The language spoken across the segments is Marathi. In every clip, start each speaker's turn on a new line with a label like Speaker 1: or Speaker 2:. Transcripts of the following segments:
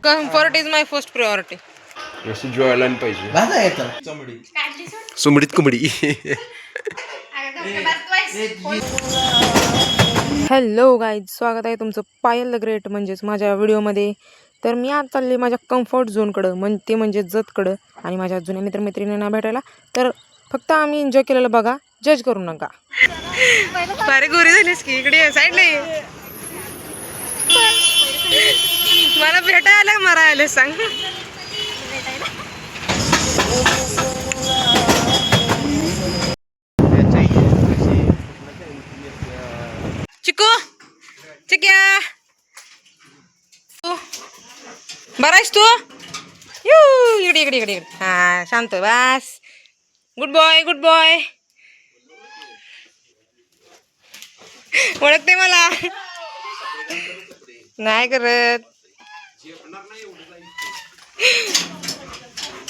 Speaker 1: Comfort is my first priority.
Speaker 2: असं जोयला पाहिजे.
Speaker 3: माझा येतं चमडी
Speaker 2: सुमडीत कुमडी.
Speaker 1: हॅलो गाईज, स्वागत आहे तुमचं पायल द ग्रेट म्हणजेच माझ्या व्हिडिओमध्ये. तर मी आज चालले माझ्या कम्फर्ट झोनकडं, ते म्हणजे जतकडं, आणि माझ्या जुन्या मित्रमैत्रिणींना भेटायला. तर फक्त आम्ही एन्जॉय केलेलं बघा, जज करू नका. फारे गोरी झालीस की, इकडे साईडला ये. मला भेटायला मारायला सांग. चिकू चिक्या बरा आहेस तू? यू इकडे इकडे इकडे इकडे. हा शांत बस. Good boy good boy. ओळखते मला नाही करत.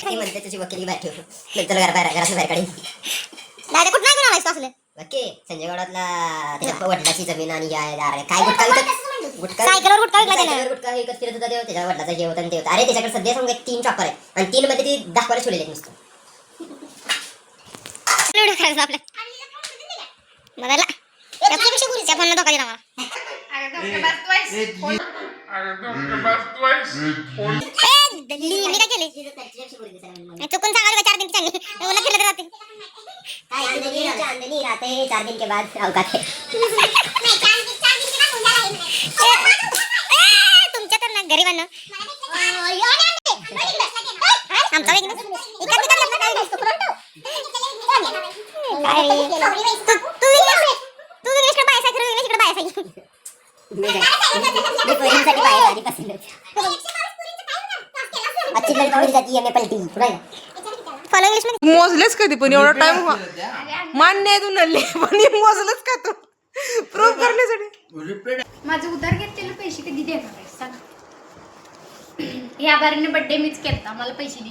Speaker 4: म्हणते तुझी वकिली बाहेर ठेव नंतर घराच्या बाहेर काढीन. दादा कुठं नाही करायचं असलं नक्की संजय गडातला त्याच्या वडिलाची जमीन आणि काय गुटखा सायकलवर गुटखा विकला त्याने. गुटखा विकत फिरत होता तेव्हा त्याच्या वडिलाचा जे होता आणि ते होता. अरे त्याच्याकडे सध्या सांगू 3 चॉपर आहे आणि 3 मध्ये ती दाखवायला ठेवलेले नुसतं आपल्या मला त्यापेक्षा फोन धोका दिला मला. मी काय केले चुकून सांगाल 4 दिन चांगली मला फिरत राहते. चांदनी राहते 4 दिन के बाद अवकात तुमच्या तर ना गरिबांना आमचा
Speaker 1: मोजलेच कधी पण एवढा टाइम मान्य आहे तू नल्ले पण मोजलंच का तू प्रूव्ह करण्यासाठी.
Speaker 5: माझं उधार घेतलेले पैसे कधी देणार आहे सांग. या बारीने बर्थडे मीच केलता मला पैसे दे.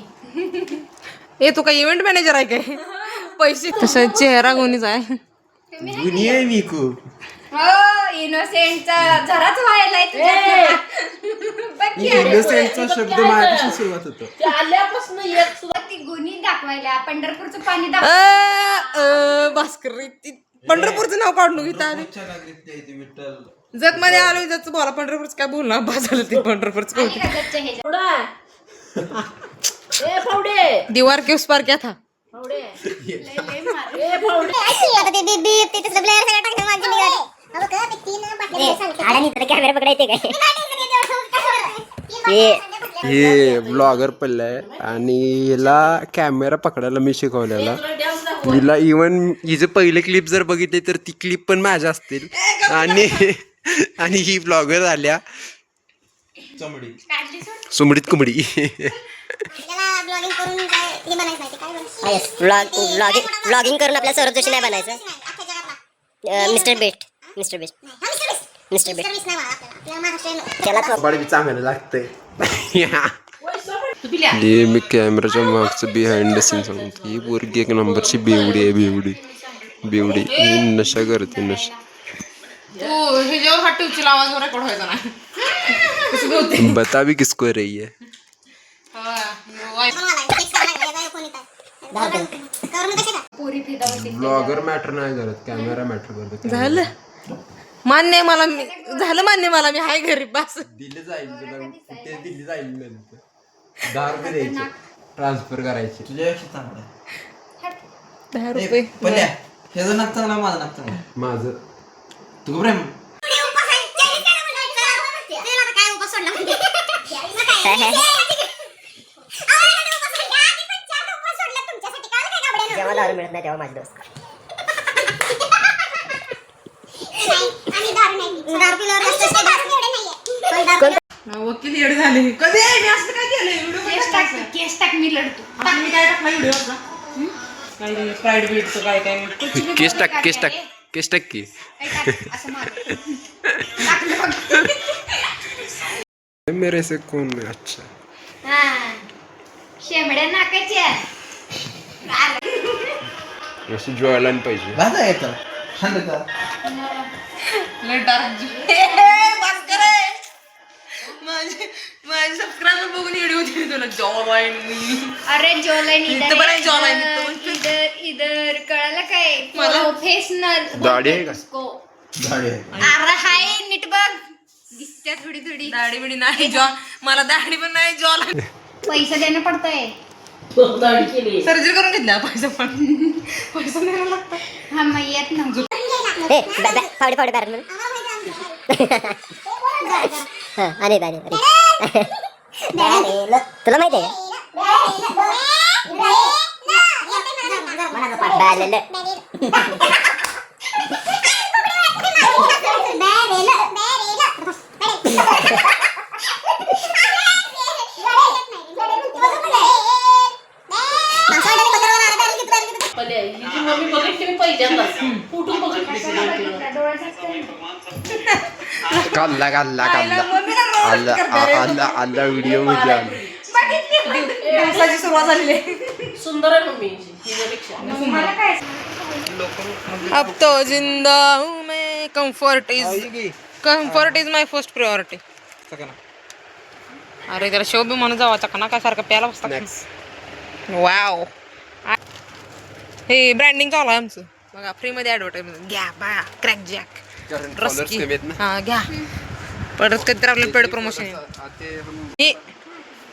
Speaker 1: हे तू काय इव्हेंट मॅनेजर आहे काय? पैसे तसा चेहरा कोणीच आहे.
Speaker 3: दुनिया आहे मी खूप.
Speaker 5: हो इनोसेंटचा जराच व्हायलाय तुझ्या.
Speaker 3: इनोसेंटचा शब्द माझ्यापासून सुरुवात होतो.
Speaker 5: आल्यापासून ती गुन्ही दाखवायला पंढरपूरचं पाणी
Speaker 1: भास्कर पंढरपूरचं नाव काढून घेता आले. जग मध्ये आलो जग बोला पंढरपूरचं काय बोलणार झालं ते पंढरपूरचं दीवार के उस पार क्या था.
Speaker 4: कॅमेरा पकडायचे काय
Speaker 2: हे ब्लॉगर पडलाय आणि याला कॅमेरा पकडायला मी शिकवलेला. हिला इवन हिचे पहिले क्लिप जर बघितले तर ती क्लिप पण माझ्या असतील. आणि ही ब्लॉगर आल्या सुमडीत कुमडी.
Speaker 4: ब्लॉगिंग करून आपल्या सौरभ जोशी नाही बनायचं. मिस्टर बेस्ट
Speaker 2: बी चांगलं लागतंय. हे मी कॅमेराच्या मागचं बिहाइंड द सीन सांगतो. ही पोरगी 1 नंबरची बेवडी आहे. बेवडी ही नशा करते नशा. बता भी किसको रही है. ब्लॉगर मॅटर नाही करत, कॅमेरा मॅटर करतो.
Speaker 1: झालं मान्य मला मी हाय घरी बस.
Speaker 2: दिल्ली जाईल कुठे दिल्ली जाईल नंतर 10 रुपये द्यायचे ट्रान्सफर करायचे.
Speaker 3: तुझ्यापेक्षा चांगलं
Speaker 1: 10 रुपये.
Speaker 3: ह्याचं नाक चांगला माझं नाक चांगलं.
Speaker 2: माझं
Speaker 3: तू प्रेम
Speaker 4: जेव्हा दारू मिळत नाही तेव्हा माझे दोस्त
Speaker 1: वकील येड झाले. कधी मी असं काय केलं?
Speaker 5: केस टाक मी लढतो.
Speaker 1: मी काय टाकला व्हिडिओ काय प्राईड बीटचं काय
Speaker 2: केस टाक की.
Speaker 5: असं मार
Speaker 2: मेरे से कौन है अच्छा.
Speaker 5: शेमड्या नाकाच्या
Speaker 2: असं जोयला पाहिजे.
Speaker 3: माझा येतं
Speaker 1: डार्क तुला जॉलाईन
Speaker 5: अरे जॉलाईन
Speaker 1: इथं पण आहे jawline, इथं पण.
Speaker 5: इधर इधर कळालं काय
Speaker 1: मला?
Speaker 5: प्रोफेशनल
Speaker 2: दाढी आहे का?
Speaker 3: झाडे आहे.
Speaker 5: अरे हाय नीट बघ दिसत्या थोडी थोडी
Speaker 1: दाढी बिडी नाही मला दाढी पण नाही जॉलाईन
Speaker 5: पैसा देणं पडतंय
Speaker 1: सर्जरी करून घेतल्या पैसा द्यायला लागतं
Speaker 5: हा मग येत ना
Speaker 4: फावडे फावडे बॅरल अरे अरे तुला माहिती आहे
Speaker 2: काढला काढला आला व्हिडिओ मध्ये आला
Speaker 1: दिवसाची सुरुवात झालेली आहे
Speaker 6: सुंदर आहे मम्मी हिच्यापेक्षा
Speaker 1: अब तो जिंदा हूँ मैं comfort is my first priority अरे त्याला शो बी म्हणून जावा चकना काय सारखं प्यायला बसता वाव हे ब्रँडिंग चालू आहे आमचं बघा फ्रीमध्ये ॲडव्हर्टाईजमेंट घ्या बघा क्रॅक जॅक
Speaker 2: फॉलोअर्स कमी आहेत ना
Speaker 1: हा घ्या परत कधीतरी आपलं पेड प्रमोशन हे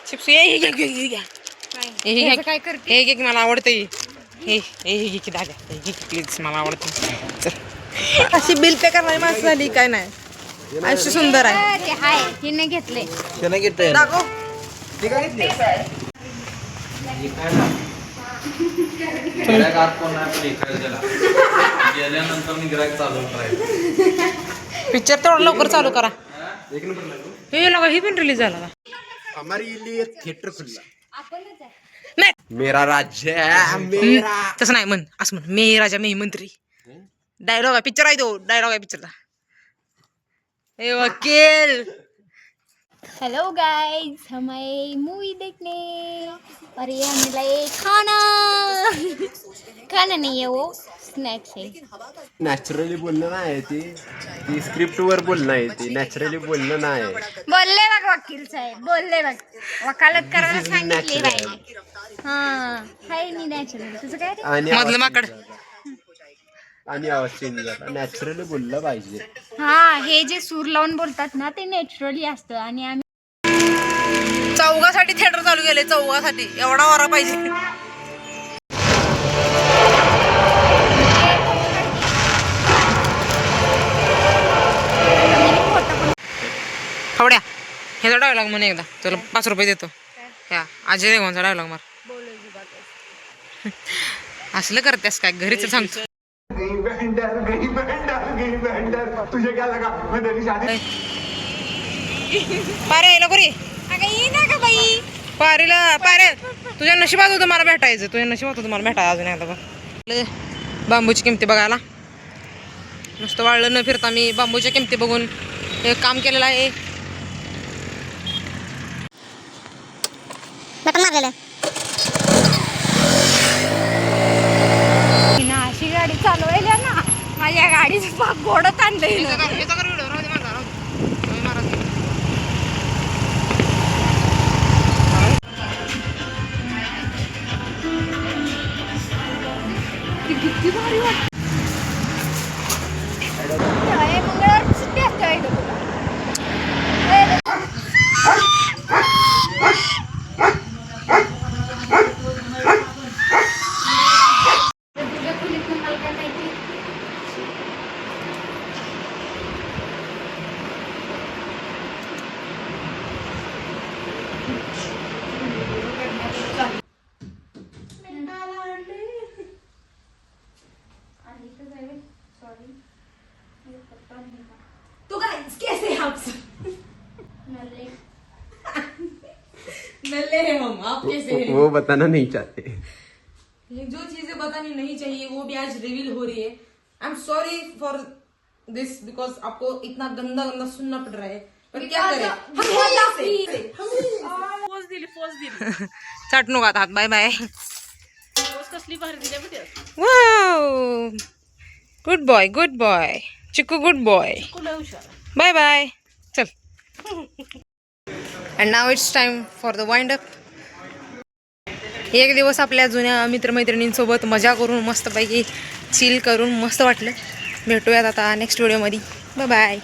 Speaker 1: चिप्स हे घ्या हे घ्या हे घे की मला आवडतं हे घे की दादा हे घे की प्लीज मला आवडतं चल अशी बिल पे करणारी माणसं झाली काय नाही आयुष्य सुंदर आहे
Speaker 5: ते हाय हिने घेतले
Speaker 3: त्यानं घेतलंय ना.
Speaker 1: दाखव
Speaker 3: ते काय घेतलंय? गिऱ्हाईक आत कोण नाही पण इकडे गेला. गेल्यानंतर मी गिऱ्हाईक चालू करायचं.
Speaker 1: पिक्चर तेवढं लवकर चालू करा
Speaker 2: एक नंबर लागलो.
Speaker 1: हे लगा ही पण रिलीज झाला का?
Speaker 2: हमारे लिए थिएटर खुला
Speaker 5: आपणच आहे
Speaker 1: नाही
Speaker 2: मेरा राज्य है मेरा
Speaker 1: तसं नाही म्हण असं म्हण मी राजा मी मंत्री डायलॉग आहे पिक्चर आहे तो डायलॉग आहे पिक्चरचा हे वकील
Speaker 5: हेलो गाइस हम आए मूवी देखने और ये हमें लाए खाना खाना नहीं है वो स्नैक्स है
Speaker 2: नॅचरली बोलणं नाही ती स्क्रिप्ट वर बोलणं आहे ती नॅचरली बोलणं नाही
Speaker 5: बोलले बघ वकील साहेब बोलले बघ वकालत करायला सांगितली बाई हा हाय नी नॅचरल तुझं काय रे
Speaker 2: आणि
Speaker 1: मधलं माकड
Speaker 2: आणि आवाज चेंज झाला नॅचरली बोललं पाहिजे
Speaker 5: हा हे जे सूर लावून बोलतात ना ते नॅचरली असतं आणि आम्ही
Speaker 1: चौघासाठी थिएटर चालू केले चौघासाठी एवढा वारा पाहिजे खवड्या ह्याचा डायलॉग म्हणे एकदा तुला 5 रुपये देतो ह्या अजय देवगणचा डायलॉग मार असलं करतेस काय घरीच सांगतो पारे लवकर ये पारीला पारे तुझ्या नशिबात होतं मला भेटायचं तुझ्या नशिबात होतं मला भेटायचं अजून एकदा बघ बांबूची किमती बघायला नुसतं वाळलं न फिरता मी बांबूच्या किमती बघून हे काम केलेलं आहे
Speaker 4: बटन मारलेलं
Speaker 5: अशी गाडी चालवायला ना माझ्या गाडीचं पाक घोडत आणलंय किती भारी वाटत मंगळवारची सुट्टी असते आहे का तुला तुझ्या खोलीत मला काय माहिती
Speaker 1: तो गाइस कैसे हैं आप सब नल्ले हैं हम आप कैसे हैं
Speaker 2: वो बताना नहीं चाहते
Speaker 1: ये जो चीजें बतानी नहीं चाहिए वो भी आज रिवील हो रही है I am sorry for this because आपको इतना गंदा गंदा सुनना पड़ रहा है पर क्या करें
Speaker 6: पोच दिली
Speaker 1: चाटणू का हात बाय बाय
Speaker 6: पोच कसली भारी दिल्या माहिती
Speaker 1: वाव गुड बॉय चिकू गुड बॉय
Speaker 6: तुला हुशार
Speaker 1: बाय बाय चल and now it's time for the wind up एक दिवस आपल्या जुन्या मित्रमैत्रिणींसोबत मजा करून मस्तपैकी चिल करून मस्त वाटलं. भेटूयात आता नेक्स्ट व्हिडिओमध्ये. Bye bye.